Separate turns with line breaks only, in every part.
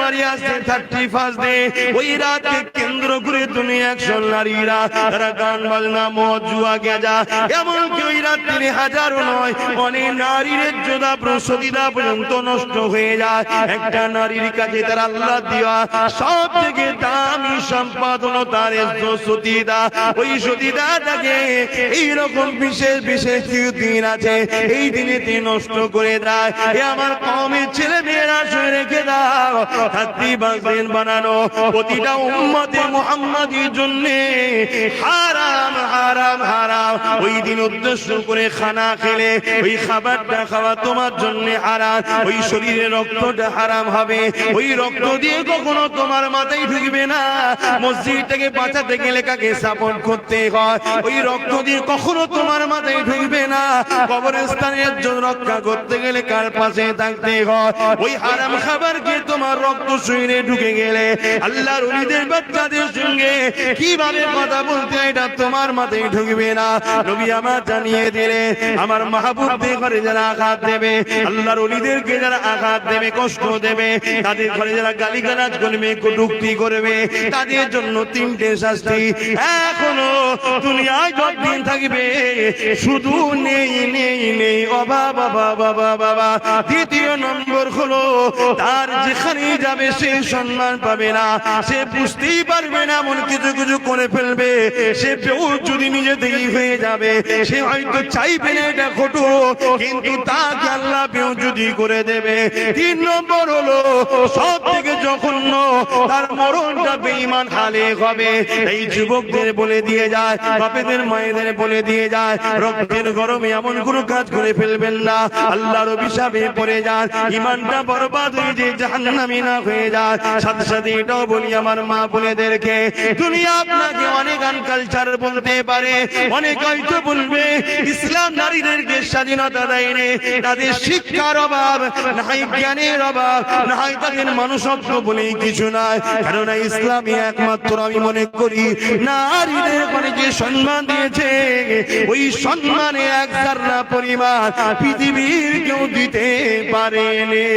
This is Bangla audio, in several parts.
নারী আসছে 31 ডে, ওই রাতকে কেন্দ্র করে দুনিয়া একশো নারীরা তারা গান বাজনা মদ জুয়া গেজা, এমনকি ওই রাত্রি হাজারো নয় অনেক নারীর যোদ্ধা প্রসূতিরা পর্যন্ত নষ্ট হয়ে যায়। একটা নারীর কাছে তার আল্লাহ দেওয়া সব থেকে দামি সম্পাদন তার সতীদা। ওই সতীদাটাকে এইরকম বিশেষ বিশেষ দিন আছে, এই দিনে নষ্ট করে দেয়। এ আমার কওমের ছেলে মেয়েরা শুনে রেখে দাও, 31 দিন বানানো প্রতিটা উম্মতে মুহাম্মাদির জন্য হারাম হারাম হারাম। ওই দিন উদ্দেশ্য করে খানা খেলে ওই খাবারটা খাওয়া তোমার জন্য হারাম, ওই শরীরে রক্তটা হারাম হবে। ওই রক্ত দিয়ে কখনো তোমার মাথায় ঢুকবে না। মসজিদটাকে বাঁচাতে গেলে কাকে সাপোর্ট করতে হয়, ওই রক্ত দিয়ে কখনো তোমার মাথায় ঢুকবে না। কবরস্থানের জন্য রক্ষা করতে গেলে কার পাশে থাকতে হয়, ওই হারাম খাবারকে তোমার রক্ত শরীরে ঢুকে গেলে আল্লাহর ওলিদের বাচ্চাদের সঙ্গে কিভাবে কথা বলতে এটা তোমার মাথায় ঢুকবে না। নবী আমার জানিয়ে দিলে আমার মাহবুবদের ঘরে যারা আঘাত দেবে, আল্লাহর ওলিদেরকে যারা আঘাত দেবে, কষ্ট দেবে, তাদের ঘরে যারা গালিগালাজ করবে, কটূক্তি করবে, তাদের জন্য 3টে শাস্তি এখনো দুনিয়ায় যতদিন থাকবে শুধু নেই নেই নেই, অভাব অভাব অভাব বাবা। দ্বিতীয় নম্বর হলো তার যেখানে যাবে সে সম্মান পাবে না, সে বুঝতেই পারবে না, এমন কিছু কিছু করে ফেলবে। সে বেহুশ যদি নিজে থেকেই হয়ে যাবে, সে হয়তো চাইবে না এটা ঘটুক, কিন্তু তাকে আল্লাহ বেহুশ করে দেবে। 3 নম্বর হলো সব থেকে জঘন্য, তার মরণটা বেঈমান হালে হবে। এই যুবকদের বলে দিয়ে যায়, বাপেদের মায়েদের বলে দিয়ে যায়, রক্তের গরমে এমন কোনো কাজ করে ফেলবেন না, আল্লাহর অভিশাপে পড়ে যান, ইমানটা বরবাদ হয়ে যে জাহান্নামী না হয়ে যায়। সাথে সাথে এটাও বলি আমার মা বোনেদেরকে, দুনিয়া আপনাকে অনেক আনকালচার বলতে পারে, অনেক হয়তো বলবে ইসলাম নারীদেরকে স্বাধীনতা দেয়নি, তাদের শিক্ষার অভাব, না হয় জ্ঞানের অভাব, না হয় তাদের মানুষত্ব বলেই কিছু নয়। কেননা ইসলামী একমাত্র আমি মনে করি নারীদের মানে যে সম্মান দিয়েছে, ওই সম্মানে এক জাররা পরিমাণ পৃথিবীর কেউ দিতে পারেনি।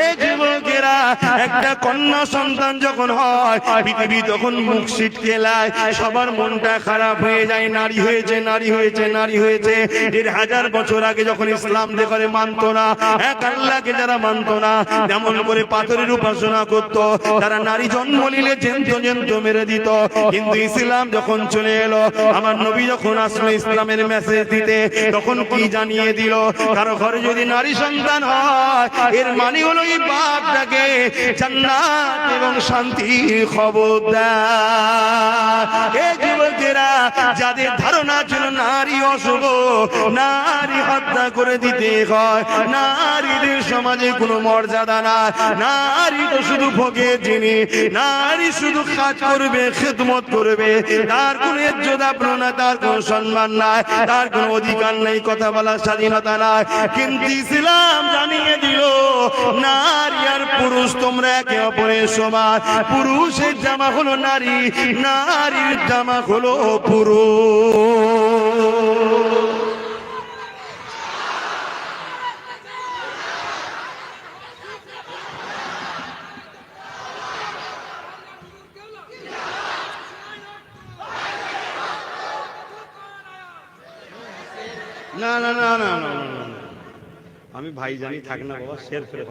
এই যুবকেরা, একটা কন্যা সন্তান যখন হয় পৃথিবী তখন মুখ ছিটকে লায়, সবার মনটা খারাপ হয়ে যায়। নারী হয়েছে নারী হয়েছে নারী হয়েছে। 1500 বছর আগে যখন ইসলাম দেখে মানত না, এক আল্লাহকে যারা মানত না, যেমন করে পাথরের উপাসনা করত, তারা নারী জন্ম নিলে জেন্ত জেন্ত মেরে দিত। কিন্তু ইসলাম যখন চলে এলো, আমার নবী যখন আসলো ইসলামের মেসেজ দিতে, তখন কি জানিয়ে দিল, কারো ঘরে যদি নারী সন্তান হয় এর মানে হলো এই বাপটাকে জান্নাত এবং শান্তির খবর দেয়। এই যুবকেরা, যাদের ধারণা ছিল নারী অশুভ, নারী হত্যা করে দিতে হয়, নারীদের সমাজে কোনো মর্যাদা না, নারী তো শুধু ভোগের জিনিস, নারী শুধু কাজ করবে, খেদমত করবে, তার কোনো ইজ্জত আবরু না, তার কোনো সম্মান নাই, তার কোনো অধিকার নেই, কথা বলার স্বাধীনতা নাই। কিন্তু ইসলাম জানিয়ে দিল নারী আর পুরুষ তোমরা একে অপরের সমান। পুরুষের জামা হলো নারী, নারীর জামা হলো পুরুষ। না না না না না, আমি ভাই জানি থাক না বাবা, শের ফের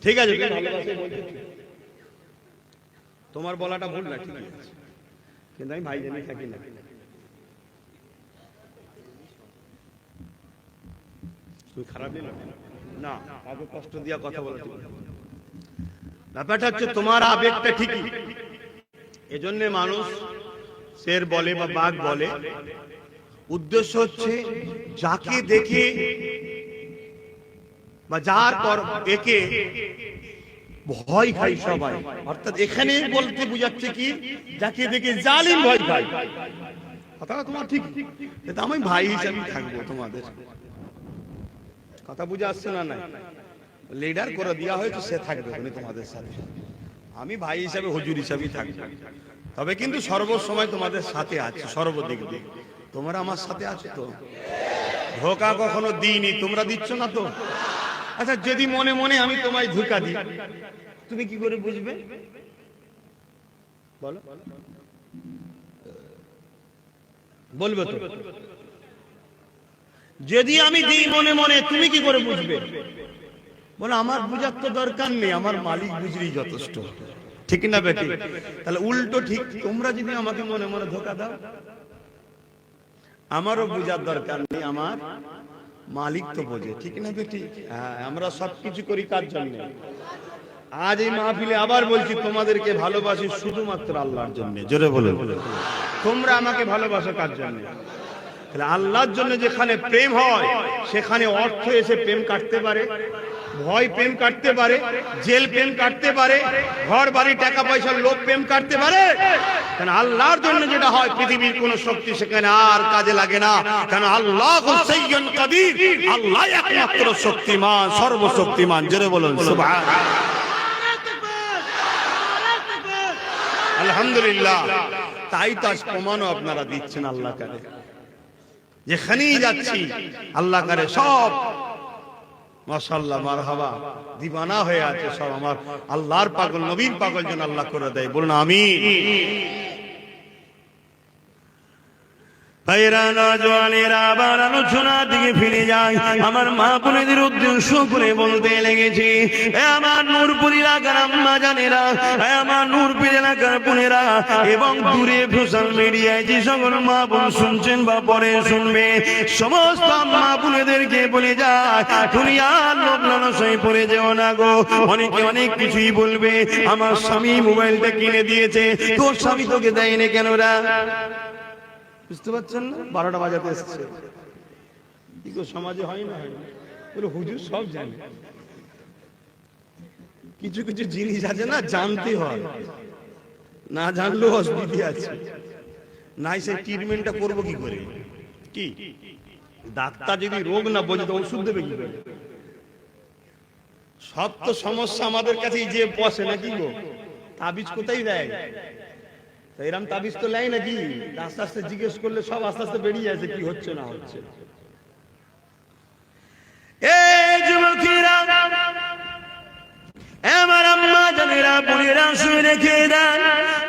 ঠিক আছে, তোমার বলাটা ভুল না, ঠিক আছে, কিন্তু আমি ভাই জানি থাকি না। তুই খারাপ দিল না, আগে কষ্ট দিয়া কথা বলা, ব্যাপারটা হচ্ছে তোমার আবেগটা ঠিকই, এজন্য মানুষ শের বলে বা বাঘ বলে। উদ্দেশ্য হচ্ছে যাকে দেখে বা যার পর একে ভয় খাই সবাই, অর্থাৎ এখানে বলতে বুঝাচ্ছে কি, যাকে দেখে জালিম ভয় খাই। কথা তোমার ঠিক, আমি ভাই হিসাবে থাকবো তোমাদের, কথা বুঝে আসছে না? নাই লিডার করে দেওয়া হয়তো সে থাকবে উনি তোমাদের সাথে, আমি ভাই হিসাবে হুজুর হিসাবেই থাকবো, তবে কিন্তু সর্বসময় তোমাদের সাথে আছে, সর্বদিক দিয়ে তোমরা আমার সাথে আছো তো, ধোকা কখনো দিইনি, তোমরা দিচ্ছ না তো,
আচ্ছা যদি মনে মনে আমি তোমায় ধোঁকা দিই, তুমি কি করে বুঝবে বলো? বলবে তো? যদি আমি দিই মনে মনে, তুমি কি করে বুঝবে? বলো আমার বুঝার তো দরকার নেই, আমার মালিক বুঝলেই যথেষ্ট। ঠিক না বেটি? তাহলে উল্টো ঠিক, তোমরা যদি আমাকে মনে মনে ধোঁকা দাও, আমারও বুঝার দরকার নেই, আমার মালিক তো বোঝে। ঠিক না বেটি? হ্যাঁ, আমরা সবকিছু করি কার জন্য? আজ এই মাহফিলে আবার বলছি, তোমাদেরকে ভালোবাসি শুধুমাত্র আল্লাহর জন্য। জোরে বলো, তোমরা আমাকে ভালোবাসো কার জন্য? তাহলে আল্লাহর জন্য যেখানে প্রেম হয়, সেখানে অর্থ এসে প্রেম কাটতে পারে, ভয় প্রেম কাটতে পারে, জেল প্রেম কাটতে পারে, ঘর বাড়ি টাকা পয়সার লোভ প্রেম কাটতে পারে। কারণ আল্লাহর জন্য যেটা হয়, পৃথিবীর কোন শক্তি সেখানে আর কাজে লাগে না। কারণ আল্লাহ সাইয়্যুন কাদির, আল্লাহ একমাত্র শক্তিমান, সর্বশক্তিমান। জোরে বলুন সুবহানাল্লাহ, আলহামদুলিল্লাহ। তাই তো আজ প্রমাণও আপনারা দিচ্ছেন আল্লাহ কারে, যেখানেই যাচ্ছি আল্লাহ কারে সব মাশাআল্লাহ মারহাবা দিবানা হয়ে আছে, সব আমার আল্লাহর পাগল, নবীর পাগল যেন আল্লাহ করে দেয়। বলুন আমিন।
আবার আলোচনার দিকে ফিরে যায়। আমার মা বোনেদের উদ্দেশ্য করে বলতে লেগেছি, আমার নূরপুর এলাকার আম্মা জানেরা, আমার নূরপুর এলাকার বোনেরা এবং দূরে সোশ্যাল মিডিয়ায় যে সকল মা বোন শুনছেন বা পরে শুনবে, সমস্ত মা বোনেদেরকে বলে যায়, দুনিয়ার লোভ লালসায় পড়ে যেও না গো। অনেকে অনেক কিছুই বলবে, আমার স্বামী মোবাইলটা কিনে দিয়েছে, তোর স্বামী তোকে দেয়নি কেন রা? বুঝতে পারছেন না? 12টা বাজাতে এসছে। কি গো, সমাজে হয় না? হয় না? বলে হুজুর সব জানে। কিছু কিছু জিনিস আছে না, জানতে হয়, না জানলেও অসুবিধা আছে। নাই সেই ট্রিটমেন্টটা করবো কি করে? কি ডাক্তার যদি রোগ না বোঝে তো ওষুধ দেবে কি করে? সব তো সমস্যা আমাদের কাছেই যে বসে নাকি গো? তাবিজ কোথায় দেয়? এরম তাবিজ তো লাই নাকি? আস্তে আস্তে জিজ্ঞেস করলে সব আস্তে আস্তে বেরিয়ে যাচ্ছে কি হচ্ছে না হচ্ছে। এই যুবকেরা, আমার আম্মা জানেরা, বোনেরা শুনে রেখে দেন,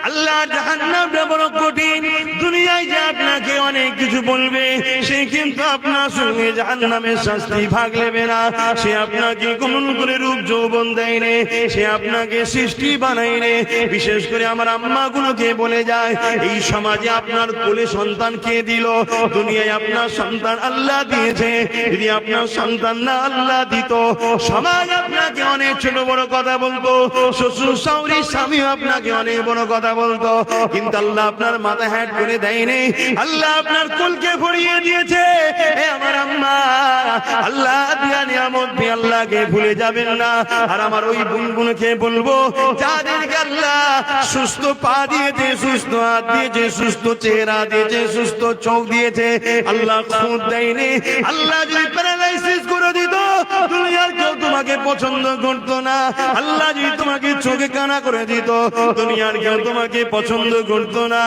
আল্লাহ জাহান্নামটা বড় কঠিন। দুনিয়ায় যে আপনাকে অনেক কিছু বলবে, সে কিন্তু আপনার সঙ্গে জাহান্নামের শাস্তি ভাগ নেবে না। সে আপনাকে কেমন করে রূপ যৌবন দেয় নে, সে আপনাকে সৃষ্টি বানায় নে। বিশেষ করে আমার আম্মা গুলোকে বলে যায়, এই সমাজে আপনার কোলে সন্তান কে দিল? দুনিয়ায় আপনার সন্তান আল্লাহ দিয়েছে। যদি আপনার সন্তান না আল্লাহ দিত, সমাজ আপনাকে অনেক ছোট বড় কথা বলতো, শ্বশুর শাশুড়ি স্বামী আপনাকে অনেক বড় কথা বলতো, কিন্তু আল্লাহ আপনার মাথা হ্যাট করে দেয়নি। আল্লাহ আপনার কোলকে ভরিয়ে দিয়েছে। আমার আম্মা, আল্লাহ দিয়া নিয়ামত দিয়ে আল্লাহকে ভুলে যাবেন না। আর আমার ওই বোনগুলোকে বলবো, যাদেরকে আল্লাহ সুস্থ পা দিয়েছে, সুস্থ হাত দিয়েছে, সুস্থ চেহারা দিয়েছে, সুস্থ চোখ দিয়েছে, আল্লাহ খুদ দেয়নি। আল্লাহ যদি প্যারালাইসিস করে দিত, দুনিয়ার কেউ তোমাকে পছন্দ করতো না। আল্লাহ যদি তোমাকে চোখে কানা করে দিত, দুনিয়ার কেউ তোমাকে পছন্দ করতো না।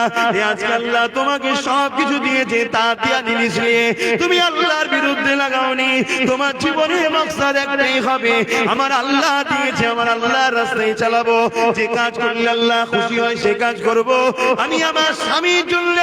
আজকে আল্লাহ তোমাকে সব কিছু দিয়েছে, তা দিয়া জিনিস নিয়ে তুমি আল্লাহর বিরুদ্ধে লাগাওনি। তোমার জীবনে মাকসাদ একটাই হবে, আমার আল্লাহ দিয়েছে, আমার আল্লাহর রাস্তায় চালাবো। যে কাজ করলে আল্লাহ খুশি হয় সে কাজ করব। আমি আমার স্বামীর জন্য,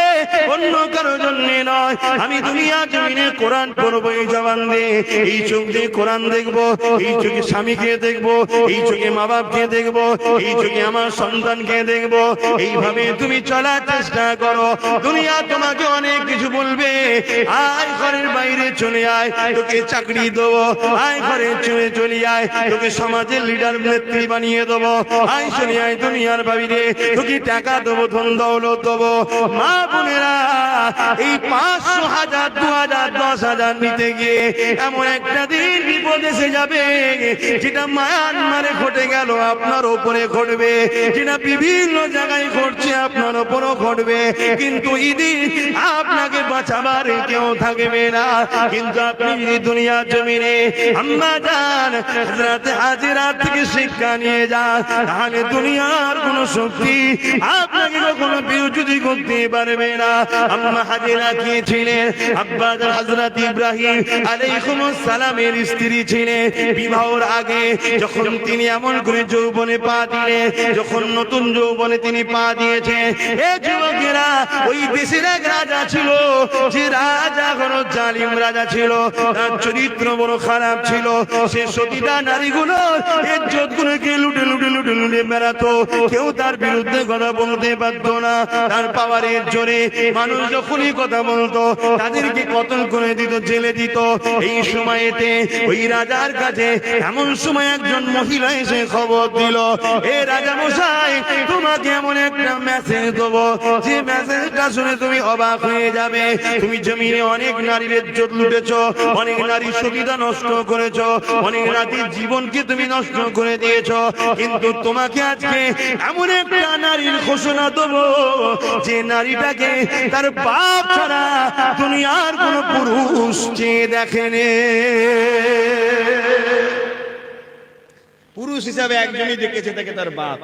অন্য কারো জন্য নয়। আমি দুনিয়া জমিনে কোরআন পড়বো এই জবান দিয়ে, এই চোখ দিয়ে কোরআন দেখবো, এই চোখে স্বামীকে দেখবো, এই চোখে মা বাপকে দেখবো, এই চোখে আমার সন্তানকে দেখবো। এইভাবে তুমি চলার চেষ্টা করো। দুনিয়া তোমাকে অনেক কিছু বলবে, আয় ঘরের বাইরে চলে আয়, তোকে চাকরি দেবো, আয় ঘরে চলে আয়, তোকে সমাজের লিডার নেত্রী বানিয়ে দেবো, আয় চলে আয় দুনিয়ার বাইরে, তোকে টাকা দেবো, ধন দৌলত দেবো। মা বোনেরা, এই 500, 1000, 2000, 10,000 নিতে গিয়ে এমন একটা দিন বিপদ এসে যাবে, যেটা মায়ানমারে ঘটে গেল আপনার উপরে ঘটবে, যেটা বিভিন্ন জায়গায় ঘটছে আপনার উপরও ঘটবে। কিন্তু ইদিন আপনাকে বাঁচাবার কেউ থাকবে না। কিন্তু আপনি যদি দুনিয়া জমিনে আম্মা জান হযরত হাজেরা থেকে শিক্ষা নিয়ে যান, তাহলে দুনিয়ার কোন শক্তি আপনাকে কখনো বিরোধী করতে পারবে না। আম্মা হাজেরা কে ছিলেন? আব্বা জান হযরত ইব্রাহিম আলাইহিস সালামের স্ত্রী স্ত্রী ছিলেন বিবাহের আগে যখন তিনি এমন করে যৌবনে পা দিলে, যখন নতুন যৌবনে তিনি পা দিয়েছে, এ যুবকেরা ওই দেশের এক রাজা ছিল, যে রাজা হলো জালিম রাজা ছিল, তার চরিত্র বড় খারাপ ছিল। সে সতীটা নারীগুলো ইজ্জত গুলোকে লুটে লুটে লুটে লুটে বেড়াতো, কেউ তার বিরুদ্ধে কথা বলতে পারত না। তার পাওয়ারের জোরে মানুষ যখনই কথা বলতো তাদেরকে কতল করে দিত, জেলে দিত। এই সময়তে ওই রাজার কাছে এমন সময় একজন মহিলা এসে খবর দিল, এ রাজা মশাই, তোমাকে এমন একটা মেসেজ দেবো, যে মেসেজটা শুনে তুমি অবাক হয়ে যাবে। তুমি জমিনে অনেক নারীর ইজ্জত লুটেছো, অনেক নারীর সতীতা নষ্ট করেছো, অনেক নারীর জীবনকে তুমি নষ্ট করে দিয়েছো, কিন্তু তোমাকে আজকে এমন একটা নারীর ঘোষণা দেবো, যে নারীটাকে তার বাপ ছাড়া দুনিয়ার কোন পুরুষ চেয়ে দেখেনি।
পুরুষ হিসাবে একজনই দেখেছে, তাকে তার বাপ,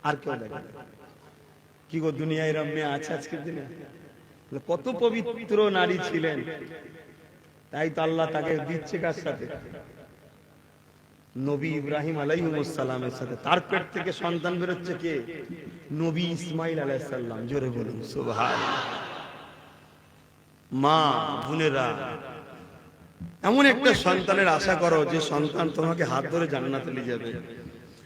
আর কেউ দেখে। কি গো, দুনিয়ায় রম্যে আছে আজকের দিনে? কত পবিত্র নারী ছিলেন, তাই তো আল্লাহ তাকে দিচ্ছে কার সাথে? নবী ইব্রাহিম আলাইহিস সালামের সাথে। তার পেট থেকে সন্তান বেরোচ্ছে কে? নবী ইসমাইল আলাইহিস সালাম। জোরে বলুন সুবহানাল্লাহ। মা বোনেরা, এমন একটা সন্তানের আশা করো যে সন্তান তোমাকে হাত ধরে জান্নাতে নিয়ে যাবে।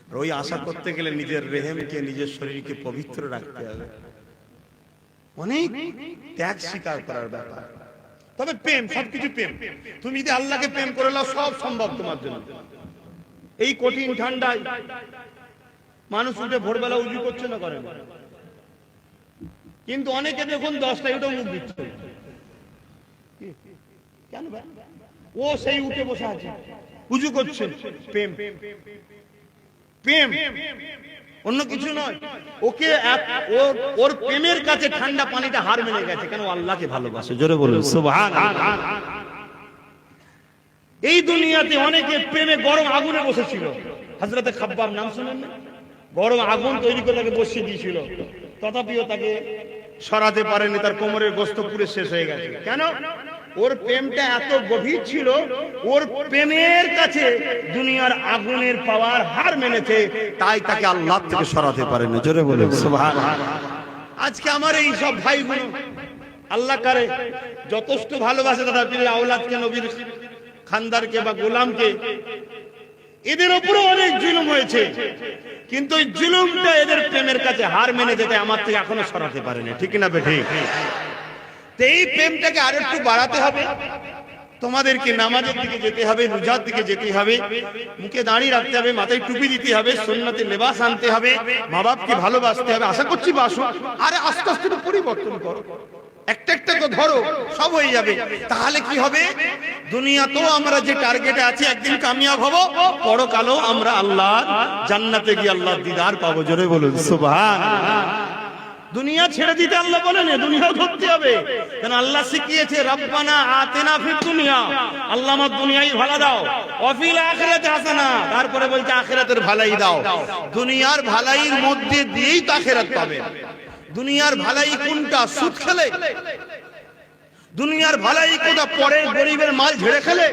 আর ওই আশা করতে গেলে নিজের রেহেমকে, নিজের শরীরকে পবিত্র রাখতে হবে। অনেক ত্যাগ স্বীকার করার ব্যাপার। তবে প্রেম, সবকিছু প্রেম। তুমি যদি আল্লাহকে প্রেম করে নাও, সব সম্ভব তোমার জন্য। এই কঠিন ঠান্ডায় মানুষ উঠে ভোরবেলা উজু করছে না, করে না, কিন্তু অনেকে দেখুন 10টায় উঠে মুখ দিচ্ছে। কেন ভাই? ও সেই উঠে বসে আছে, উজু করছে। প্রেম, প্রেম, অন্য কিছু নয়। ওকে ওর প্রেমের কাছে ঠান্ডা পানিটা হার মেনে গেছে। কেন? আল্লাহকে ভালোবাসে। জোরে বলুন সুবহানাল্লাহ। এই দুনিয়াতে অনেকে প্রেমে গরম আগুনে বসেছিল। হযরতে খাব্বাব নাম শুনেন না? গরম আগুন তৈরি করে তাকে বসিয়ে দিয়েছিল, তথাপিও তাকে সরাতে পারেনি। তার কোমরের গোশত পুরো শেষ হয়ে গেছে। কেন? ওর প্রেমটা এত গভীর ছিল, ওর প্রেমের কাছে দুনিয়ার আগুনের পাওয়ার হার মেনেছে, তাই তাকে আল্লাহ থেকে সরাতে পারেনি। জোরে বলে সুবহানাল্লাহ। আজকে আমার এই সব ভাইগুলো আল্লাহ কারে যথেষ্ট ভালোবাসে, দাদা পীরের আওলাদকে, নবীর খানদারকে বা গোলামকে, এদের উপরে অনেক জুলুম হয়েছে, কিন্তু এই জুলুমটা এদের প্রেমের কাছে হার মেনে যেতে আমার থেকে এখনো সরাতে পারেনি। ঠিক না বেঠিক? এই প্রেমটাকে আর একটু বাড়াতে হবে। তোমাদেরকে নামাজের দিকে যেতে হবে, রোজার দিকে যেতে হবে, মুখে দাড়ি রাখতে হবে, মাথায় টুপি দিতে হবে, সুন্নতের লেবাস আনতে হবে, মা বাপকে ভালোবাসতে হবে। আশা করছি বাসো। আরে আস্তে আস্তে তো পরিবর্তন করো, একটা একটা করে ধরো, সব হয়ে যাবে। তাহলে কি হবে? দুনিয়াতেও আমরা যে টার্গেটে আছি একদিন কামিয়াব হব, পরকালেও আমরা আল্লাহর জান্নাতে গিয়ে আল্লাহর দিদার পাবো। জোরে বলুন সুবহানাল্লাহ। দুনিয়া ছেড়ে দিতে আল্লাহ বলেন, দুনিয়াও ধরতে হবে। কারণ আল্লাহ শিখিয়েছে, রব্বানা আতিনা ফিদ দুনিয়া, আল্লাহ আমার দুনিয়ায় ভালো দাও, ওয়া ফিল আখিরাতি হাসানা, তারপরে বলছে আখিরাতের ভালাই দাও। দুনিয়ার ভালাইয়ের মধ্যে দিয়েই তো আখিরাত পাবে। দুনিয়ার ভালাই কোনটা? সুদ খেলে? দুনিয়ার ভালাই কোথা? পরে গরিবের মাল ঝেড়ে খেলে?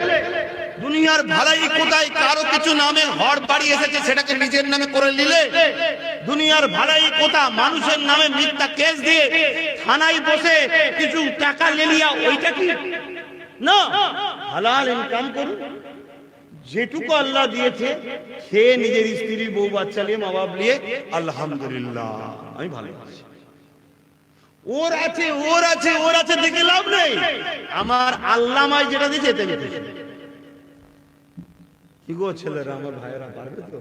দুনিয়ার ভালাই কোথায়? কারো কিছু নামে হড় বাড়ি এসেছে সেটাকে নিজের নামে করে নিলে? দুনিয়ার ভালাই কোথা? মানুষের নামে মিথ্যা কেস দিয়ে থানায় বসে কিছু টাকা লেলিয়া, ওইটা কি না? হালাল ইনকাম করুন, যেটুকু আল্লাহ দিয়েছে খেয়ে নিজের স্ত্রী, বউ, বাচ্চা নিয়ে, মা বাপ নিয়ে আলহামদুলিল্লাহ আমি ভালো আছি। ওর আছে, ওর আছে, ওর আছে দেখে লাভ নেই। আমার আল্লাহ আমায় যেটা দিয়েছে এতে গেছে। কি গো ছেলেরা, আমার ভাইয়েরা, পারবে তো?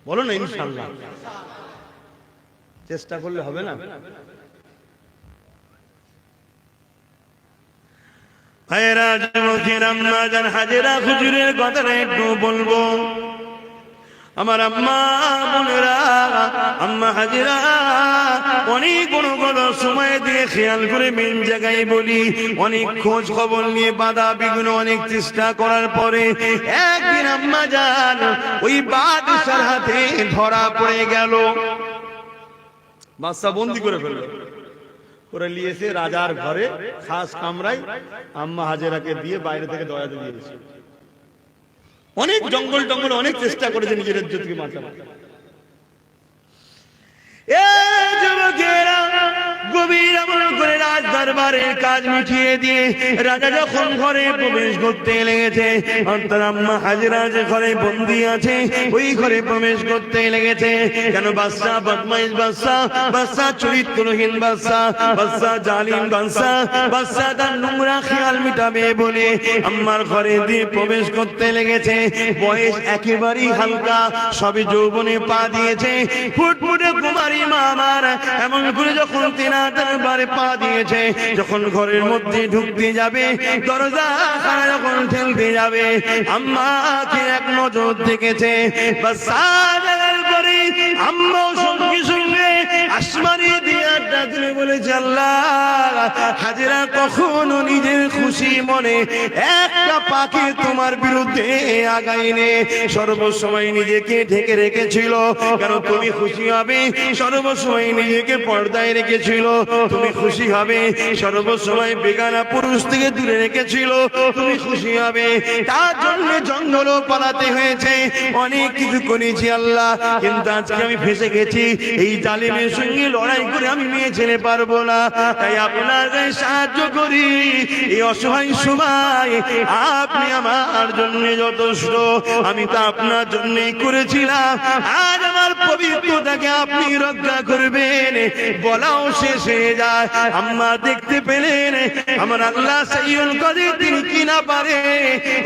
বলো না ইনশাআল্লাহ। চেষ্টা করলে হবে না?
ভাইয়েরা, যুবকেরা, আম্মা জান হাজেরা হুজুরের কথাটা একটু বলবো। আমার আম্মা বোনেরা, আম্মা হাজেরা অনেক বড় বড় সময় দিয়ে খেয়াল করে মেন জায়গায় বলি, অনেক খোঁজ খবর নিয়ে বাধা বিঘ্ন অনেক চেষ্টা করার পরে একদিন আম্মা জান ওই বাদশার হাতে ধরা পড়ে গেল।
বাদশা বন্দি করে ফেললো, করে নিয়েছে রাজার ঘরে খাস কামরায় আম্মা হাজেরাকে দিয়ে বাইরে থেকে দরজা দিয়েছে। অনেক জঙ্গল টঙ্গল অনেক চেষ্টা করেছে নিজের ইজ্জতকে বাঁচাবার।
গভীর আমল করে রাজ দরবারের কাজ মিটিয়ে দিয়ে রাজা যখন ঘরে প্রবেশ করতে লেগেছে, তার আম্মা হাজেরা যে ঘরে বন্দি আছে ওই ঘরে প্রবেশ করতে লেগেছে। কেন? বাদশা বদমাইশ বাদশা, বাদশা চরিত্রহীন বাদশা, বাদশা জালিম বাদশা, বাদশা তার নোংরা খেয়াল মিটাবে বলে আম্মার ঘরে দিয়ে প্রবেশ করতে লেগেছে। বয়স একেবারেই হালকা, সবে যৌবনে পা দিয়েছে, ফুটফুটে কুমারী মা আমার এমন করে যখন দরবারে পা দিয়েছে, যখন ঘরের মধ্যে ঢুকতে যাবে, দরজা খানা যখন ঠেলতে যাবে, আম্মাকে এক নজর দেখেছে। আম্মাও সঙ্গে সঙ্গে আসমানি দিয়ে ডাকলে বলেছে, আল্লাহ, হাজেরা কখনো নিজের খুশি মনে একটা পাকে তোমার বিরুদ্ধে আগাইনে, সর্বসময় নিজেকে ঢেকে রেখেছিল। কেন? তুমি খুশি হবে, সর্বসময় নিজেকে পর্দায় রেখেছিল। তুমি খুশি হবে, সর্বসময় বেগানা পুরুষ থেকে দূরে রেখেছিল। তুমি খুশি হবে, তার জন্য জঙ্গলও পালাতে হয়েছে, অনেক কিছু করেছি আল্লাহ, কিন্তু আজকে আমি ফেসে গেছি। এই জালিমের সঙ্গে লড়াই করে আমি মেয়ে ছেলে পারবো না, তাই আপনার গায়ে সাহায্য করি। এই অসহায় সময় আপনি আমার জন্য যথেষ্ট, আমি তো আপনার জন্যই করেছিলাম। আজ আমার পবিত্রতাকে আপনি রক্ষা করবেন। বলাও শেষ হয়ে যায়। আম্মা দেখতে পেলেন আমার আল্লাহ সাইয়ুল কাদির, তিনি কিনা পারে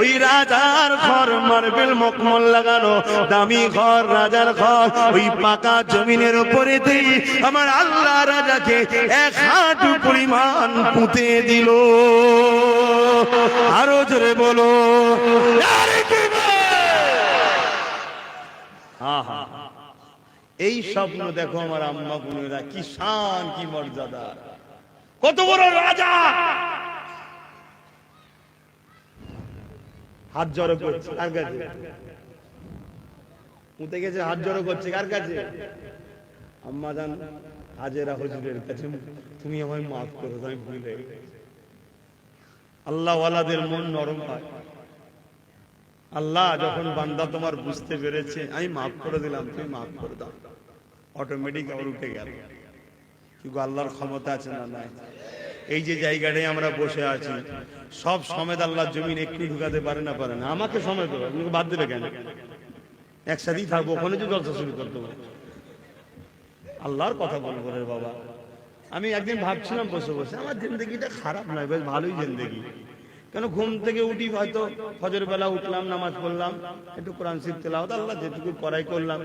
ওই রাজার ঘর, মার্বেল মখমল লাগানো দামি ঘর, রাজার ঘর, ওই পাকা জমিনের উপরে দিয়ে আমার আল্লাহ রাজাকে এক হাঁটু পরিমাণ পুঁতে দিল। আরো জোরে বলো,
আহা, এই স্বপ্ন দেখো আমার আম্মা বোনেরা, কি শান, কি মর্যাদা, কত বড় রাজা। হাত জড়ো করছে কার কাছে? উঠে গেছে, হাত জড়ো করছে কার কাছে? আম্মা জান হাজেরা হুজুরের কাছে। তুমি আমায় মাফ করো, আমি ভুল হয়ে গেছি। আল্লাহ ওয়ালাদের মন নরম হয়। আল্লাহ যখন বান্দা তোমার বুঝতে পেরেছে, আমি মাফ করে দিলাম, তুমি মাফ করে দাও, অটোমেটিক আবার উঠে গেল। কিন্তু আল্লাহর ক্ষমতা আছে না নাই? এই যে জায়গাটায় আমরা বসে আছি, সব সমেত আল্লাহ জমিন একটু ঢুকাতে পারে না? পারে না। আমাকে সমেত আপনাকে বাদ দেবে কেন? একসাথেই থাকবো, ওখানে যে জলসা শুরু করতে হবে। আল্লাহর কথা বলবো রে বাবা। আমি একদিন ভাবছিলাম বসে বসে, আমার জিন্দগিটা খারাপ নয়, বেশ ভালোই জিন্দগি। কেন? ঘুম থেকে উঠি, হয়তো ফজর বেলা উঠলাম, নামাজ পড়লাম, একটু কোরআন শরীফ তেলাওয়াত আল্লাহ যেটুকু করাই করলাম,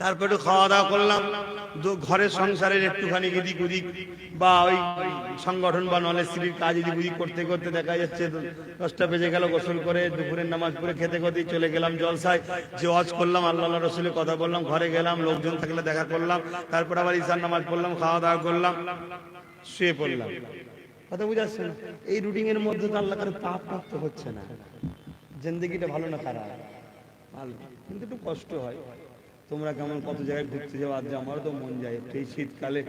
তারপর একটু খাওয়া দাওয়া করলাম, ঘরের সংসারের একটুখানি এদিক ওদিক বা ওই সংগঠন বা নলেজ স্ত্রীর কাজ এদিক ওদিক করতে করতে দেখা যাচ্ছে 10টা বেজে গেল। গোসল করে দুপুরের নামাজ পড়ে খেতে খেতে চলে গেলাম জলসায়, যে ওয়াজ করলাম, আল্লাহ রসুলের কথা বললাম, ঘরে গেলাম, লোকজন থাকলে দেখা করলাম, তারপর আবার ঈশার নামাজ পড়লাম, খাওয়া দাওয়া করলাম, শুয়ে পড়লাম। কথা বুঝাচ্ছেন? এই রুটিন এর মধ্যে তো আল্লাহ কারো পাপ প্রাপ্ত হচ্ছে না। জিন্দগিটা ভালো না খারাপ? ভালো, কিন্তু একটু কষ্ট হয়। তোমরা কেমন কত জায়গায় ঘুরতে যাও, আজ আমারও তো মন যায় এই শীতকালে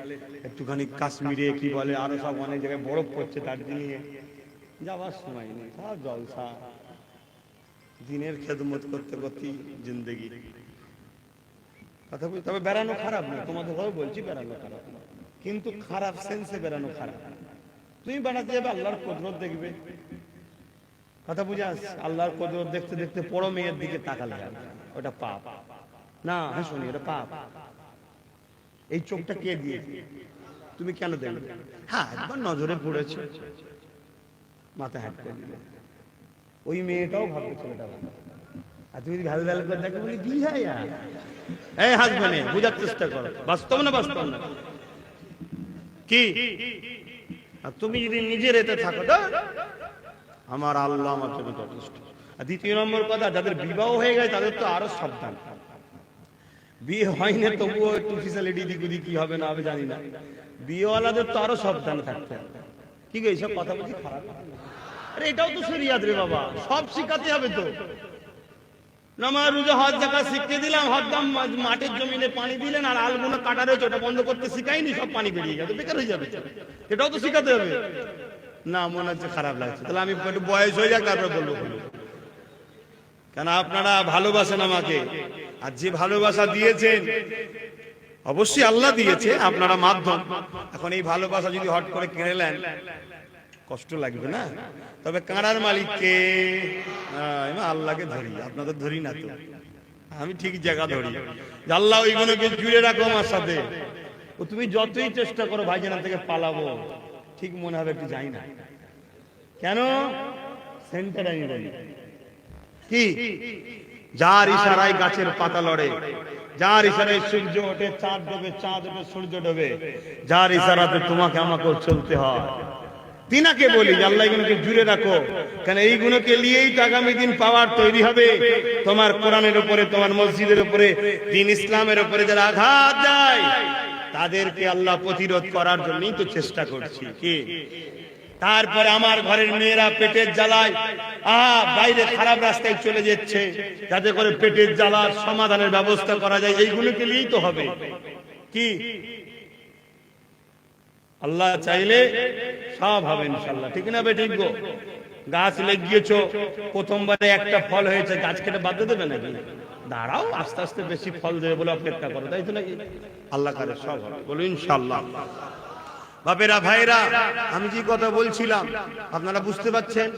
একটুখানি কাশ্মীরে, কি বলে আরো সব অনেক জায়গায় বরফ পড়ছে, দার্জিলিং এ যাওয়ার সময় নেই, সব জলসা, দিনের খেদমত করতে করতে জিন্দগি। কথা বলছি, তবে বেড়ানো খারাপ না, তোমাদের ঘরে বলছি বেড়ানো খারাপ না, কিন্তু খারাপ সেন্সে বেড়ানো খারাপ। তুমি বেড়াতে যাবে, আল্লাহর কুদরত দেখবে। কথা বুঝে আসছে? আল্লাহর কুদরত দেখতে দেখতে বড় মেয়ের দিকে তাকালে ওটা পাপ না? হ্যাঁ শুনি, এটা পাপ। এই চোখটা কে দিয়েছে? তুমি কেন দেখবে? হ্যাঁ, একবার নজরে পড়েছে, মাথা হ্যাট করে দিলে, ওই মেয়েটাও ভাববে ছেলেটা ভালো। আর তুমি ভ্যাল ভ্যাল করে দেখো, বলি কি হয়, এই হাসবেনে বোঝার চেষ্টা করো, বাস্তব না বাস্তব না কি? আর তুমি যদি নিজের এতে থাকো, আমার আল্লাহ আমার জন্য যথেষ্ট। আর দ্বিতীয় নম্বর কথা, যাদের বিবাহ হয়ে গেছে তাদের তো আরো সাবধান। বিয়ে হয়নি তবুও একটু ফিসালিটি দিক ওদিক কি হবে না হবে জানি না, বিয়েওয়ালাদের তো আরো সাবধান থাকতে হবে। কি গো, এইসব কথা বলছি খারাপ? আরে এটাও তো শরিয়াত রে বাবা, সব শিখাতে হবে তো। নামাজ রোজা হজ যাকাত শিখতে দিলাম, হরদম মাঠের জমিনে পানি দিলেন, আর আলগুলো কাটা রয়েছে ওটা বন্ধ করতে শিখাইনি, সব পানি বেরিয়ে গেছে, বেকার হয়ে যাবে। এটাও তো শিখাতে হবে না? মনে হচ্ছে খারাপ লাগছে, তাহলে আমি একটু বয়স হয়ে যাক তারপরে বলবো। কেন আপনারা ভালোবাসেন আমাকে, আর যে ভালোবাসা দিয়েছেন অবশ্যই আল্লাহ দিয়েছে, আপনারা মাধ্যম। এখন এই ভালোবাসা যদি হট করে কেড়ে নেন কষ্ট লাগবে না? তবে কাঁড়ার মালিককে আল্লাহকে ধরি, আপনাদের ধরি না তো, আমি ঠিক জায়গা ধরি। আল্লাহ ওইগুলোকে জুড়ে রাখো আমার সাথে। ও তুমি যতই চেষ্টা করো ভাইজান থেকে পালাবো, ঠিক মনে হবে একটু যাই না কেন, সেন্টার আমি বলি কি, যার ইশারায় গাছের পাতা লড়ে, যার ইশারায় সূর্য ওঠে, চাঁদ ডোবে, চাঁদ ওঠে, সূর্য ডোবে, যার ইশারাতে তোমাকে আমাকেও চলতে হয়। তিনাকে বলি যে আল্লাহ এগুলোকে জুড়ে রাখো, কারণ এইগুলোকে নিয়েই তো আগামী দিন পাওয়ার তৈরি হবে। তোমার কোরআনের উপরে, তোমার মসজিদের উপরে, দ্বীন ইসলামের উপরে যারা আঘাত দেয় তাদেরকে আল্লাহ প্রতিরোধ করার জন্যই তো চেষ্টা করছি কি। তারপরে আমার ঘরের মেয়েরা পেটের জ্বালায় বাইরে খারাপ রাস্তায় চলে যাচ্ছে, যাতে করে পেটের জ্বালার সমাধানের ব্যবস্থা করা যায়, এইগুলোকে নিয়েই তো হবে কি। আল্লাহ চাইলে সব হবে ইনশাআল্লাহ, ঠিক না বেঠিক গো? গাছ লাগিয়েছো, প্রথমবারে একটা ফল হয়েছে, গাছ কেটে বাদ দেবে নাকি? দাঁড়াও, আস্তে আস্তে বেশি ফল দেবে বলে অপেক্ষা করো, তাই তো নাকি? আল্লাহ করে সব হবে, বলো ইনশাআল্লাহ। বাপেরা ভাইরা, আমি যে কথা বলছিলাম আপনারা বুঝতে পারছেন?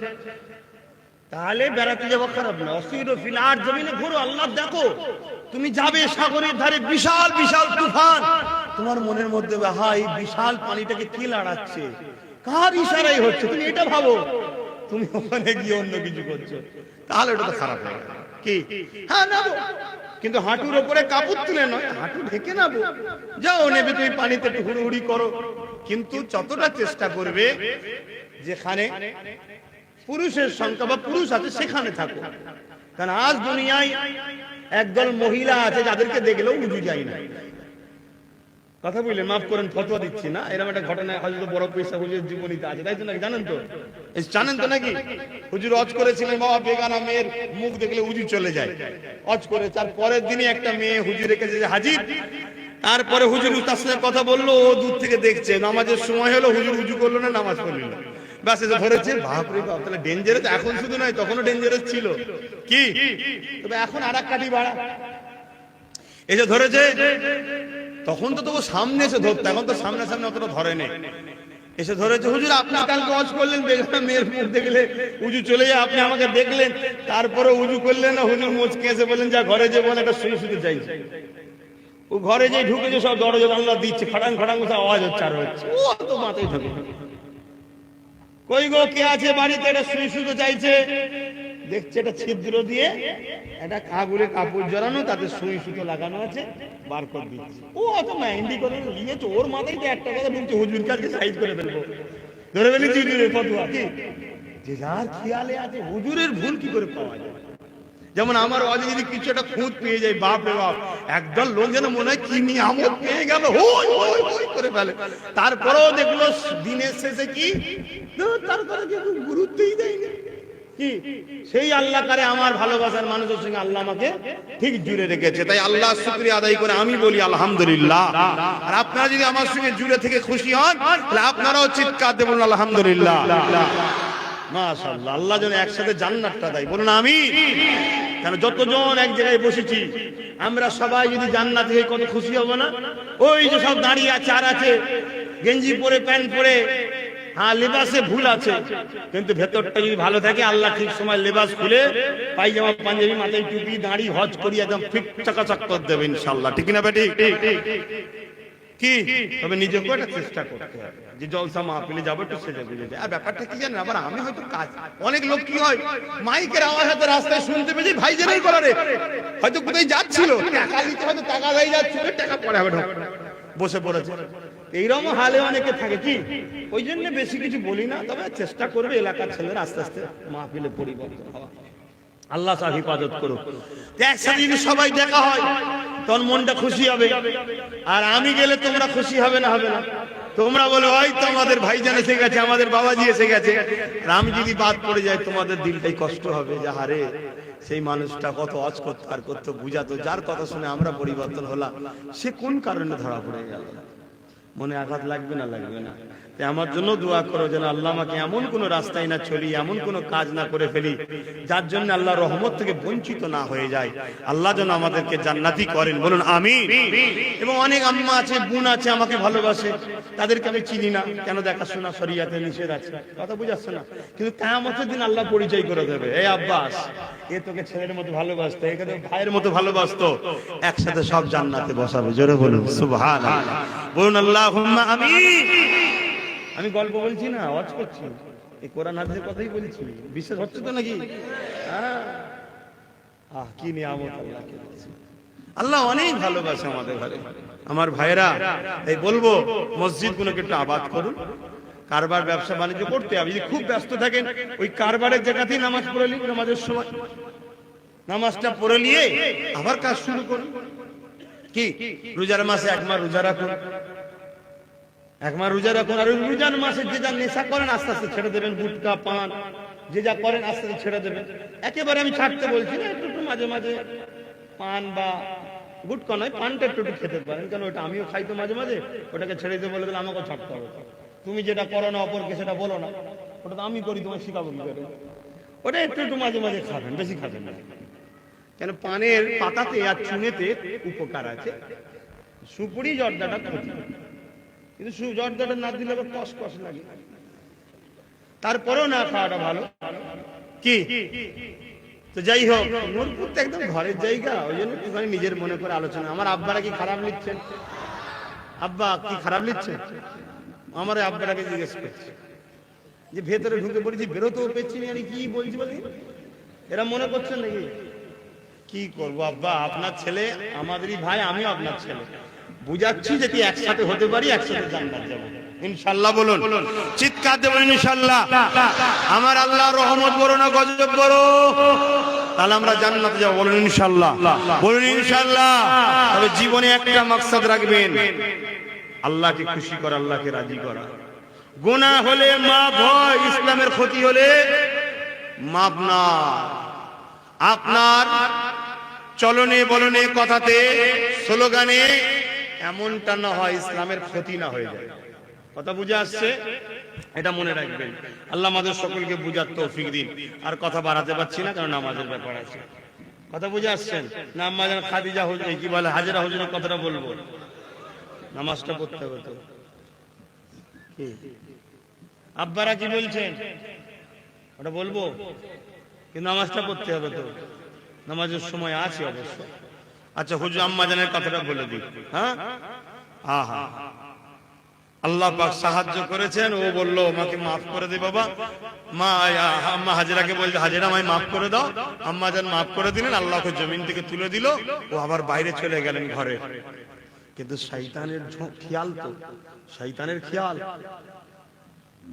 তাহলে বেড়াতে যাবো খারাপ না, অসির ফিল আর জমিনে ঘুরো, আল্লাহ দেখো। তুমি যাবে সাগরের ধারে, বিশাল বিশাল তুফান, তোমার মনের মধ্যে এই বিশাল পানিটাকে কি লড়াচ্ছে, কার ইশারায় হচ্ছে, তুমি এটা ভাবো। তুমি ওখানে গিয়ে অন্য কিছু করছো, তাহলে ওটা তো খারাপ হবে কি। হ্যাঁ নাবো, কিন্তু হাঁটুর ওপরে কাপড় তুলে নয়, হাঁটু ঢেকে নাবো। যাও নেবে, তুমি পানিতে একটু হুড়ুহুড়ি করো, কিন্তু যতটা চেষ্টা করবে যেখানে পুরুষের সংখ্যা বা পুরুষ আছে সেখানে থাকো। কারণ আজ দুনিয়ায় একদল মহিলা আছে যাদেরকে দেখলেও উজু যায় না। কথা বললেন, মাফ করেন, ফতোয়া দিচ্ছি না, এরকম একটা ঘটনা হয়তো বড় পয়সা হুজুর জীবনীতে আছে, তাই তো নাকি? জানেন তো, জানেন তো নাকি? হুজুর অজ করেছিলেন, বাবা বেগানা মেয়ের মুখ দেখলে উজু চলে যায়, অজ করে। তার পরের দিনই একটা মেয়ে হুজুর রেখেছে হাজির। তারপরে হুজুর তার সাথে কথা বললো, ও দূর থেকে দেখছে, নামাজের সময় হলো, হুজুর উজু করলো না, নামাজ পড়লো না, ব্যাস এসে ধরেছে। বাপরে বাপ, তাহলে ডেঞ্জারাস। এখন শুধু নয়, তখনও ডেঞ্জারাস ছিল কি, তবে এখন আর এক কাঠি বাড়া এসে ধরেছে। তখন তো তবু সামনে এসে ধরতো, এখন তো সামনে সামনে অতটা ধরে নেই। এসে ধরেছে, হুজুর আপনি কালকে ওয়াজ করলেন, বেগানা মেয়ের মুখ দেখলে উজু চলে যায়, আপনি আমাকে দেখলেন, তারপরে উজু করলেন না। হুজুর মুচকে এসে বললেন, যা ঘরে যে বলে একটা শুয়ে শুতে চাইছে। ও ঘরে যে ঢুকেছে, সব দরজা জানলা দিচ্ছে, খাটাং খাটাং আওয়াজ হচ্ছে, আর হচ্ছে, ও তো মাথায় ঢুকে। কই গো, কে আছে বাড়িতে? এটা শুয়ে শুতে চাইছে। দেখছে এটা ছিদ্র দিয়ে একটা কাগজে কাপড় জড়ানো, তাতে সুই সুতো লাগানো আছে, বার করে দিচ্ছে। ও অত মেহেন্দি করে নিয়েছে, ওর মাথায় তো একটা কথা ঢুকছে, হুজুর কাছে সাইজ করে ফেলবো, ধরে ফেলেছি হুজুরের ফতোয়া কি। যে যার খেয়ালে আছে, হুজুরের ভুল কি করে পাওয়া যায়? যেমন আমার ওয়াজে যদি কিছু একটা খুঁত পেয়ে যায়, বাপ রে বাপ, একদল লোক যেন মনে হয় কি নিয়ামত পেয়ে গেল, হই হই হই করে ফেলে। তারপরেও দেখলো দিনের শেষে কি, তারপরে কেউ গুরুত্বই দেয়নি কি। সেই আল্লাহ করে আমার ভালোবাসার মানুষের সঙ্গে আল্লাহ আমাকে ঠিক জুড়ে রেখেছে। তাই আল্লাহ শুকরিয়া আদায় করে আমি বলি আলহামদুলিল্লাহ। আর আপনারা যদি আমার সঙ্গে জুড়ে থেকে খুশি হন, তাহলে আপনারাও চিৎকার দেবেন আলহামদুলিল্লাহ, মাশাআল্লাহ। আল্লাহ যেন একসাথে জান্নাতটা দেয়, বলুন আমিন। কেন যতজন এক জায়গায় বসেছি, আমরা সবাই যদি জান্নাত হয়ে কত খুশি হব না? ওই যে সব দাঁড়িয়ে আছে, আর আছে গেঞ্জি পরে, প্যান্ট পরে, হ্যাঁ লেবাসে ভুল আছে, কিন্তু ভেতরটা যদি ভালো থাকে, আল্লাহ ঠিক সময় লেবাস খুলে পায়জামা পাঞ্জাবি মাথায় টুপি দাঁড়ি হজ করি একদম ফিট চাকাচাক করে দেবে ইনশাআল্লাহ, ঠিক না বেটি? কি তবে নিজেকে একটা চেষ্টা করতে হবে যে জলসা মাহফিলে যাবো একটু সেজে বুঝে যায়। আর ব্যাপারটা কি জানেন, আবার আমি হয়তো কাজ, অনেক লোক কি হয় মাইকের আওয়াজ হয়তো রাস্তায় শুনতে পেয়েছি, ভাই জেনাই করারে হয়তো কোথায় যাচ্ছিল, টাকা দিতে হয়তো টাকা দেয় যাচ্ছিল, টাকা পরে হবে বসে পড়েছে। এইরকম হালে অনেকে থাকে কি, ওই জন্য বেশি কিছু বলি না, তবে চেষ্টা করবে এলাকার ছেলেরা আস্তে আস্তে মাহফিলে পরিবর্তন হওয়া। আল্লাহ তাআলা হিফাজত করুক। একসাথে যদি সবাই দেখা হয় তখন মনটা খুশি হবে, আর আমি গেলে তোমরা খুশি হবে না? হবে না? তোমরা বলো ওই তো আমাদের ভাইজান এসে গেছে, আমাদের বাবাজি এসে গেছে, আর আমি যদি বাদ পড়ে যাই তোমাদের দিলটাই কষ্ট হবে যে হারে সেই মানুষটা কত অজ করতো আর করতো বুঝাতো, যার কথা শুনে আমরা পরিবর্তন হলাম, সে কোন কারণে ধরা পড়ে গেল। মনে আঘাত লাগবে না? লাগবে না? তাই আমার জন্য দোয়া করো যেন আল্লাহ আমাকে এমন কোন রাস্তায় না চলি, এমন কোন কাজ না করে ফেলি যার জন্য আল্লাহ রহমত থেকে বঞ্চিত না হয়ে যায়। আল্লাহ যেন আমাদেরকে জান্নাতি করেন, বলুন আমিন। এবং অনেক আম্মা আছে, বোন আছে আমাকে ভালোবাসে, তাদেরকে আমি চিনি না, কেন দেখাশোনা শরিয়াতে নিষেধ আছে, কথা বুঝাচ্ছে না, কিন্তু কিয়ামতের দিন আল্লাহ পরিচয় করে দেবে, এই আব্বাস এ তোকে ছেলের মতো ভালোবাসতো, একে তো ভাইয়ের মতো ভালোবাসতো, একসাথে সব জান্নাতে বসাবে। জোরে বলুন সুবহানাল্লাহ, বলুন আল্লাহুম্মা আমিন। আমি গল্প বলছি না, ওয়াজ করছি, এই কোরআন হাদিসের কথাই বলছি, বিশ্বাস হচ্ছে তো নাকি? কি নিয়ামত আল্লাহকে দিয়েছে। আল্লাহ অনেক ভালোবাসে আমাদের ঘরে। আমার ভাইরা, এই বলবো মসজিদ গুলোকে একটু আবাদ করুন, কারবার ব্যবসা বাণিজ্য করতে হবে। যদি খুব ব্যস্ত থাকেন ওই কারবারের জায়গাতেই নামাজ পড়ে নিন, নামাজের সময় নামাজটা পড়ে নিয়ে আবার কাজ শুরু করুন। কি রোজার মাসে এক মাস রোজা রাখুন, এক মাস রোজা রাখুন, আর ওই রোজার মাসে যে যা নেশা করেন আস্তে আস্তে ছেড়ে দেবেন, গুটকা পান যে যা করেন আস্তে আস্তে ছেড়ে দেবেন। একেবারে আমি ছাড়তে বলছি না, একটু একটু মাঝে মাঝে পান বা গুটকা নয়, পানটা একটু একটু খেতে পারেন, কারণ ওটা আমিও খাই তো মাঝে মাঝে, ওটাকে ছেড়ে দিতে বলে দিলে আমাকেও ছাড়তে হবে। তুমি যেটা করো না অপরকে সেটা বলো না, ওটা তো আমি করি, তোমার শিখাবো কি করে? ওটা একটু একটু মাঝে মাঝে খাবেন, বেশি খাবেন না, কেন পানের পাতাতে আর চুনেতে উপকার আছে। সুপুরি জর্দাটা ক্ষতি, কিন্তু জর্দাটা না দিলে আবার কষ কষ লাগে, তারপরেও না খাওয়াটা ভালো। কি তো যাই হোক, নূরপুর তো একদম ঘরের জায়গা, ওই জন্য একটুখানি নিজের মনে করে আলোচনা। আমার আব্বারা কি খারাপ লিখছেন? আব্বা কি খারাপ লিখছেন? আমার আব্বাটাকে জিজ্ঞেস করছে যে ভেতরে ঢুকে পড়েছি, বেরোতেও পেয়েছি না, কি বলছি বলি, এরা মনে করছেন নাকি? কি করবো আব্বা, আপনার ছেলে আমাদেরই ভাই, আমিও আপনার ছেলে, বুঝাচ্ছি যে কি একসাথে হতে পারি, একসাথে জান্নাত যাব ইনশাআল্লাহ। বলুন, চিৎকার দেবেন ইনশাআল্লাহ। আমার আল্লাহ রহমত বড় না গজব বড়, তাহলে আমরা জান্নাতে যাব, বলুন ইনশাআল্লাহ, বলুন ইনশাআল্লাহ। তবে জীবনে একটা মাকসাদ রাখবেন, আল্লাহকে খুশি করা, আল্লাহকে রাজি করা। গুনাহ হলে মাফ হয়, ইসলামের ক্ষতি হলে মাফ না। আপনার চলনে বলনে কথাতে স্লোগানে এমনটা না হয় ইসলামের ক্ষতি না হয়ে যায়। কথা বুঝে আসছে? এটা মনে রাখবেন। আল্লাহ আমাদের সকলকে বুঝার তৌফিক দিন। আর কথা বাড়াতে পারছি না, কারণ নামাজের ব্যাপার আছে। কথা বুঝে আসছেন? না আম্মা জান খাদিজা হুজুর কি বলে, হাজেরা হুজুরের কথাটা বলবো, নামাজটা পড়তে হবে তো। আব্বারা কি বলছেন ওটা বলবো, কিন্তু নামাজটা পড়তে হবে তো, নামাজের সময় আছে অবশ্য। আচ্ছা হুজুর আম্মা জানের কথাটা বলে দিই। হ্যাঁ, আল্লাহ পাক সাহায্য করেছেন, ও বললো আমাকে মাফ করে দে বাবা। মা আম্মা হাজেরাকে বলছে, হাজেরা আমায় মাফ করে দাও। আম্মা জান মাফ করে দিলেন, আল্লাহকে জমিন থেকে তুলে দিল, ও আবার বাইরে চলে গেলেন ঘরে। কিন্তু শয়তানের খেয়াল, তো শয়তানের খেয়াল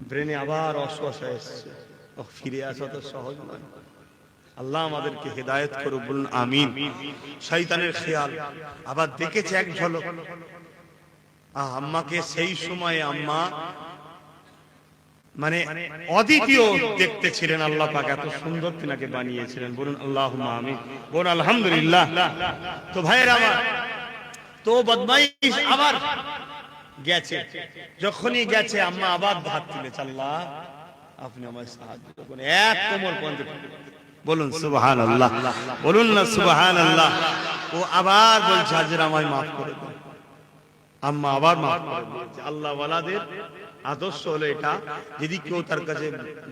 ব্রেনে আবার অসুবিধা এসছে, ফিরে আসা তো সহজ নয়। আল্লাহ আমাদেরকে হেদায়েত করুক, বলুন আমিন। শয়তানের খেয়াল আবার দেখেছে এক ঝলক আম্মাকে, সেই সময়ে আম্মা মানে অদ্বিতীয় দেখতে ছিলেন। আল্লাহ পাক এত সুন্দর তিনাকে বানিয়েছিলেন, বলুন আল্লাহুম্মা আমিন, বলুন আলহামদুলিল্লাহ। তো ভাইয়েরা আমার, তো বদমাইশ আবার গেছে, যখনই গেছে আম্মা আবার ভাত তুলেছে, আল্লাহ আপনি আমায় সাহায্য করুন, এক কোমর পর্যন্ত, বলুন সুবহানাল্লাহ, বলুন না সুবহানাল্লাহ। ও আবার বলছে, হাজেরা আমায় মাফ করে দাও। আম্মা আবার মাফ করে দিয়েছে। আল্লাহ ওয়ালাদের আদর্শ হলো এটা, যদি কেউ তার কাছে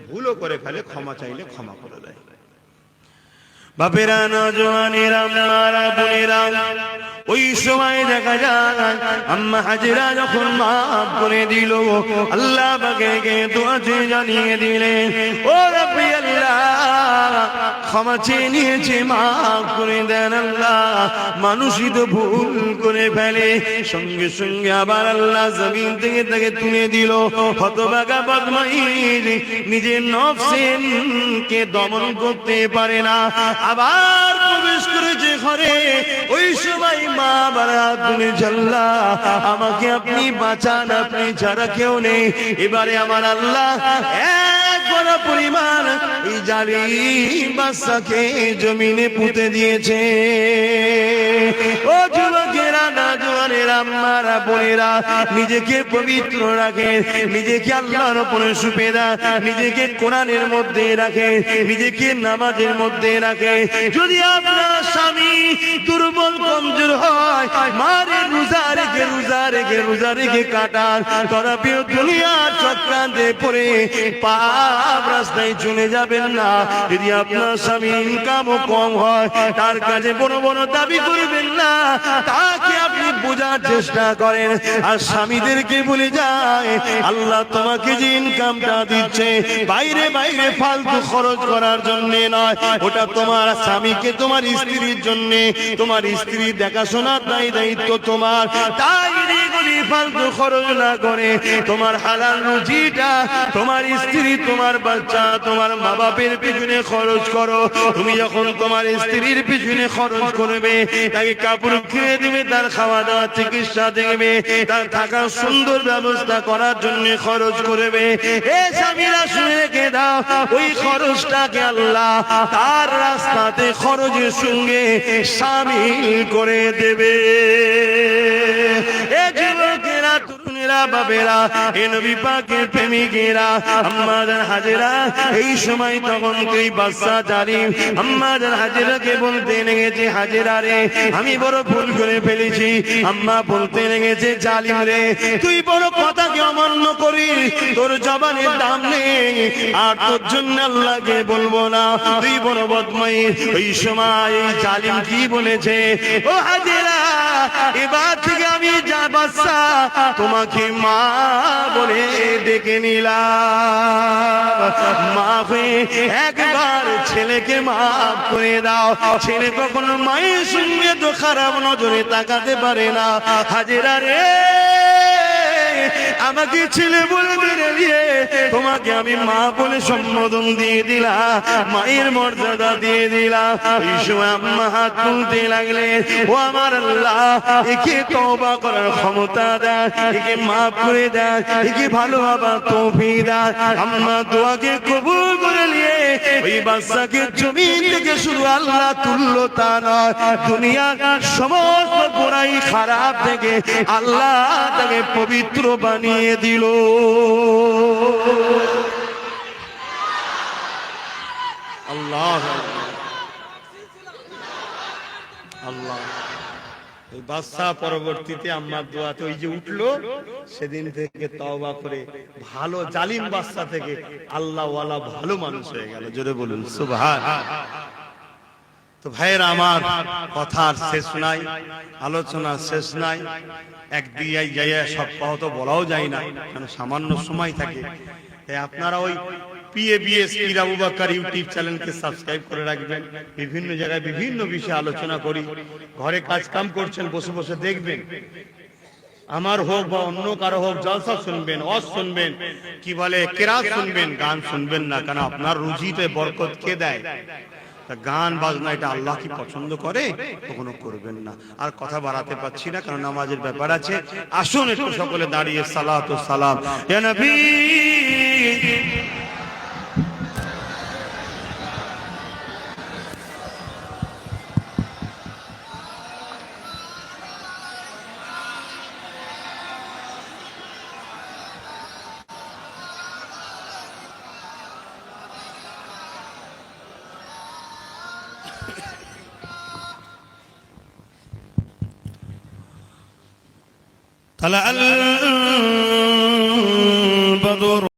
ভুলও করে ফেলে, ক্ষমা চাইলে ক্ষমা করে দেয়।
বাপেরা, নওজওয়ানেরা, মারা বোনেরা, ওই সময় দেখা যায় আম্মা হাজেরা যখন মাফ করে দিল, আল্লাহ পাকে দোয়া জানিয়ে দিলেন, ও রব্বি আল্লাহ, ক্ষমা চেয়ে নিয়েছে, মাফ করে দেন আল্লাহ। মানুষই তো ভুল করে ফেলে, সঙ্গে সঙ্গে আবার আল্লাহ জমিন থেকে তাকে তুলে দিল। হতভাগা বদমাইশ নিজের নফসকে দমন করতে পারে না, আবার প্রবেশ করেছে ঘরে। ওই সময় মা বারা তুমি জাল্লা, আমাকে আপনি বাঁচান, আপনি ছাড়া কেউ নেই। এবারে আমার আল্লাহ এক বড় পরিমাণ এই জালিম বাদশাকে জমিনে পুঁতে দিয়েছে। ও যুবকেরা, নওজওয়ানেরা, বাবাজিরা আম্মারা বোনেরা নিজেকে পবিত্র রাখেন, নিজেকে আল্লাহর উপরে সুপেদা, নিজেকে কোরআনের মধ্যে রাখেন, নিজেকে নামাজের মধ্যে রাখেন। যদি আপনার স্বামী দুর্বল কমজোর হয়, মারে রোজা রেখে রোজা রেখে রোজা রেখে কাটান, তথাপিও দুনিয়ার চক্রান্তে পড়ে পাপ রাস্তায় চলে যাবেন না। যদি আপনার স্বামী ইনকামও কম হয়, তার কাছে বড় বড় দাবি করবেন না, তাকে আপনি বোঝার চেষ্টা করেন। আর স্বামীদেরকে বলে যায়, আল্লাহ তোমাকে যে ইনকামটা দিচ্ছে বাইরে বাইরে ফালতু খরচ করার জন্য নয়, ওটা তোমার স্বামীকে তোমার স্ত্রীর জন্য, তোমার স্ত্রী দেখাশোনার দায়িত্ব তোমার। তাই এগুলি ফালতু খরচ না করে তোমার হালাল রুজিটা তোমার স্ত্রী, তোমার বাচ্চা, তোমার মা বাপের পিছনে খরচ করো। তুমি যখন তোমার স্ত্রীর পিছনে খরচ করবে, তাকে কাপড় কিনে দেবে, তার খাওয়া দাওয়া চিকিৎসা দেবে, তার থাকার সুন্দর ব্যবস্থা করার জন্য খরচ করবে। এ স্বামীরা শুনে রেখে দাও, ওই খরচটাকে আল্লাহ তার রাস্তাতে খরচের সঙ্গে শামিল করে দেবে। এ যুবকেরা, তরুণেরা, বাবেরা, এ নবী পাকের প্রেমিকেরা, আম্মাজান হাজেরা এই সময় তখন তুই বাদশা জালিম আম্মাজান হাজেরাকে বলতে লেগেছে, হাজেরা রে আমি বড় ভুল করে ফেলেছি। আম্মা বলতে লেগেছে, জালিম রে তুই বড় কথাকে অমান্য করিস, তোর জবানের দাম নেই, আর তোর জন্য আল্লাহকে বলবো না, তুই বড় বদমাইশ। ওই সময় জালিম কি বলেছে, ও হাজেরা এবার থেকে আমি যা বাদশা তোমাকে মা বলে ডেকে নিলাম। মাফে একবার ছেলেকে মাফ করে দাও। ছেলে কখনো মায়ের সঙ্গে তো খারাপ নজরে তাকাতে পারে না। হাজেরা রে আমাকে ছেলে বলবে রে, তোমাকে আমি মা বলে সম্বোধন দিয়ে দিলাম, মায়ের মর্যাদা দিয়ে দিলাম। এই সময় আম্মা হাত তুলতে লাগলেন, ও আমার আল্লাহ একে তওবা করার ক্ষমতা দেন, একে মাফ করে দেন, একে ভালো হবার তৌফিক দেন। আম্মা দোয়াকে কবুল করে নিয়ে ওই বাচ্চাকে জমিন থেকে শুধু আল্লাহ তুললো তা নয়, দুনিয়ার সমস্ত গোড়াই খারাপ থেকে আল্লাহ তাকে পবিত্র বানিয়ে দিল। আল্লাহ আল্লাহ। এই বাদশা পরবর্তীতে আম্মার দোয়াতে ওই যে উঠলো, সেদিন থেকে তওবা করে ভালো জালিম বাদশা থেকে আল্লাহ ওয়ালা ভালো মানুষ হয়ে গেল। জোরে বলুন সুবহান। তো ভাইয়েরা আমার, কথার শেষ নাই, আলোচনার শেষ নাই। একদিকে যাইয়া সব কথা তো বলাও যায় না, কারণ সামান্য সময় থাকে। তাই আপনারা ওই PABS পীর আবু বকর ইউটিউব চ্যানেলকে সাবস্ক্রাইব করে রাখবেন। বিভিন্ন জায়গায় বিভিন্ন বিষয়ে আলোচনা করি। ঘরে কাজ কাম করছেন, বসে বসে দেখবেন, আমার হোক বা অন্য কারো হোক, জলসা শুনবেন, ওয়াজ শুনবেন, কি বলে কেরাত শুনবেন, গান শুনবেন না। কারণ আপনার রুজিতে বরকত কে দেয়? গান বাজনা এটা আল্লাহ কি পছন্দ করে? কখনো করবেন না। আর কথা বাড়াতে পারছি না, কারণ নামাজের ব্যাপার আছে। আসুন একটু সকলে দাঁড়িয়ে সালাত ও সালাম ইয়া নবী। طلع